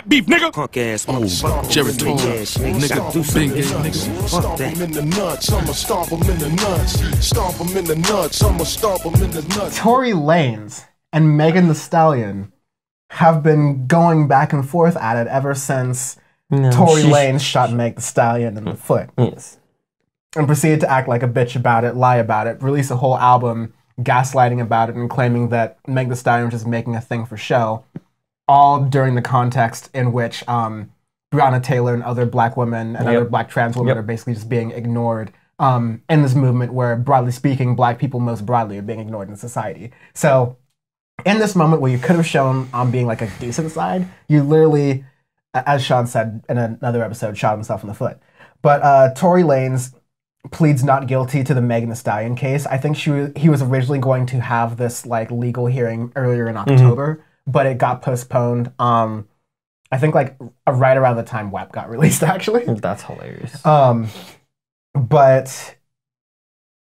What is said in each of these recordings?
rap beef, nigga. Punk ass, Jerry Tory, nigga, big game, nigga. Stomp him in the nuts, I'ma stomp him in the nuts. Stomp him in the nuts, I'ma stomp him in the nuts. Tory Lanez and Megan Thee Stallion have been going back and forth at it ever since Tory Lanez shot Meg Thee Stallion in the foot. Yes. And proceeded to act like a bitch about it, lie about it, release a whole album gaslighting about it and claiming that Meg Thee Stallion was just making a thing for show, all during the context in which Breonna Taylor and other black women and other black trans women are basically just being ignored in this movement where, broadly speaking, black people most broadly are being ignored in society. So in this moment where you could have shown on being like a decent side, you literally, as Sean said in another episode, shot himself in the foot. But Tory Lanez pleads not guilty to the Megan Thee Stallion case. I think he was originally going to have this like legal hearing earlier in October, but it got postponed. I think like right around the time WAP got released, actually. That's hilarious. But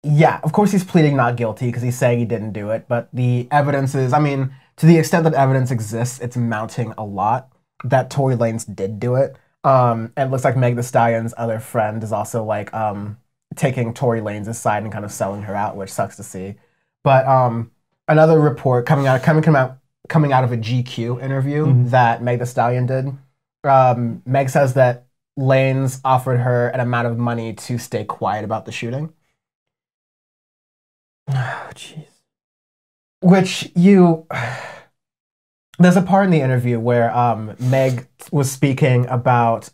yeah, of course he's pleading not guilty because he's saying he didn't do it. But the evidence is, I mean, to the extent that evidence exists, it's mounting a lot that Tory Lanez did do it. And it looks like Meg Thee Stallion's other friend is also like taking Tory Lanez's side and kind of selling her out, which sucks to see. But another report coming out of a GQ interview that Meg Thee Stallion did, Meg says that Lanez offered her an amount of money to stay quiet about the shooting. Oh, jeez. Which there's a part in the interview where Meg was speaking about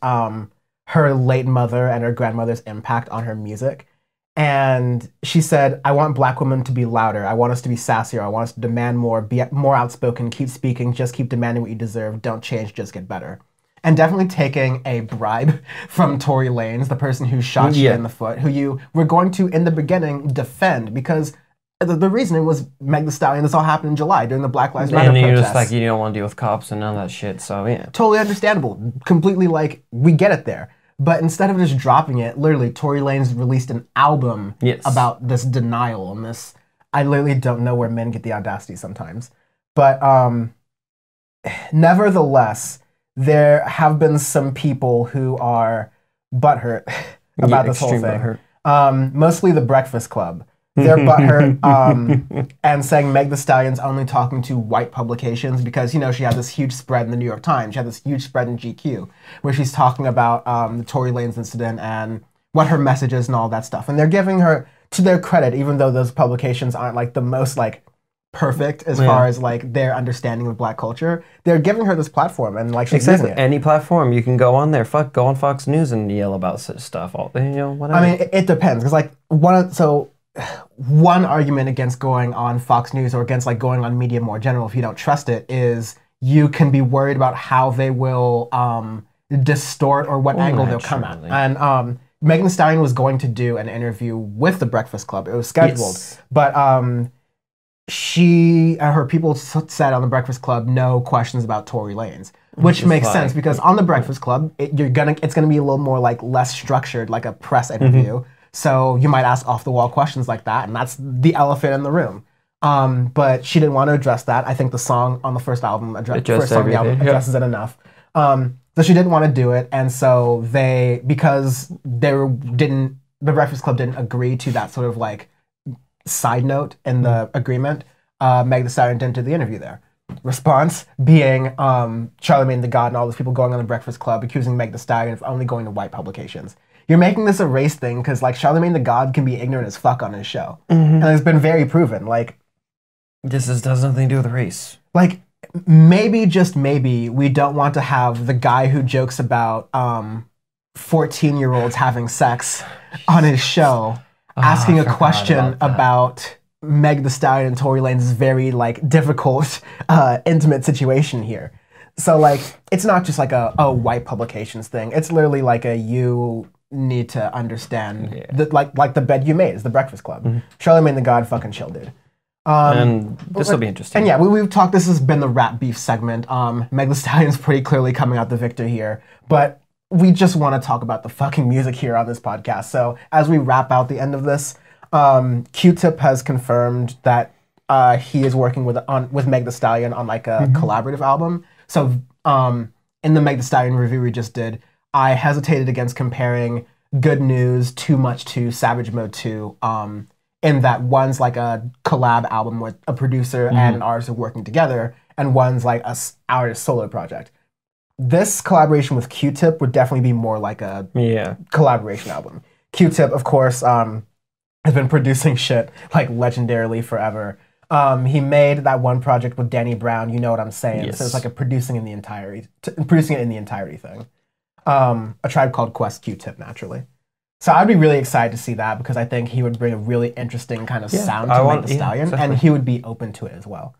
her late mother and her grandmother's impact on her music. And she said, I want black women to be louder. I want us to be sassier. I want us to demand more, be more outspoken, keep speaking, just keep demanding what you deserve. Don't change, just get better. And definitely taking a bribe from Tory Lanez, the person who shot you in the foot, who you were going to, in the beginning, defend because the reasoning was Meg Thee Stallion. This all happened in July during the Black Lives Matter protests. And you're just like, you don't want to deal with cops and none of that shit, so yeah. Totally understandable. Completely like, we get it there. But instead of just dropping it, literally, Tory Lanez released an album about this denial and this. I literally don't know where men get the audacity sometimes. But nevertheless, there have been some people who are butthurt about this whole thing. Mostly the Breakfast Club. They're butthurt and saying Meg Thee Stallion's only talking to white publications because, you know, she had this huge spread in the New York Times. She had this huge spread in GQ where she's talking about the Tory Lanez incident and what her message is and all that stuff. And they're giving her, to their credit, even though those publications aren't like the most like perfect as far as like their understanding of black culture, they're giving her this platform and like she's using it. Any platform you can go on there. Go on Fox News and yell about such stuff. All whatever. I mean, it depends because like one argument against going on Fox News or against like going on media more general if you don't trust it is you can be worried about how they will distort or what angle they'll come at. And Megan Thee Stallion was going to do an interview with the Breakfast Club. It was scheduled, but she and her people said on the Breakfast Club no questions about Tory Lanez, which makes sense because on the Breakfast Club it's gonna be a little more like less structured, like a press interview. So you might ask off-the-wall questions like that, and that's the elephant in the room. But she didn't want to address that. I think the song on the first album, addresses it enough. So she didn't want to do it, and so because the Breakfast Club didn't agree to that sort of like side note in the agreement, Meg Thee Stallion didn't do the interview there. Response being Charlamagne the God and all those people going on the Breakfast Club accusing Meg Thee Stallion of only going to white publications. You're making this a race thing because like Charlamagne the God can be ignorant as fuck on his show. And it's been very proven. Like this does nothing to do with race. Like maybe, just maybe, we don't want to have the guy who jokes about 14-year-olds having sex on his show asking a question about Meg Thee Stallion and Tory Lanez's very like difficult intimate situation here. So like it's not just like a white publications thing. It's literally like you need to understand that like the bed you made is the Breakfast Club. Charlamagne the God fucking chill, dude. And this will be interesting. And yeah, we've talked, this has been the rap beef segment. Meg Thee Stallion's pretty clearly coming out the victor here, but we just want to talk about the fucking music here on this podcast. So as we wrap out the end of this, Q-Tip has confirmed that he is working with Meg Thee Stallion on like a collaborative album. So in the Meg Thee Stallion review we just did, I hesitated against comparing Good News too much to Savage Mode 2, in that one's like a collab album with a producer and an artist are working together, and one's like a artist solo project. This collaboration with Q-Tip would definitely be more like a collaboration album. Q-Tip, of course, has been producing shit like legendarily forever. He made that one project with Danny Brown, You Know What I'm Saying. Yes. So it's like a producing it in the entirety thing. A Tribe Called Quest, Q-Tip, naturally. So I'd be really excited to see that because I think he would bring a really interesting kind of sound to Meg Thee Stallion, and he would be open to it as well.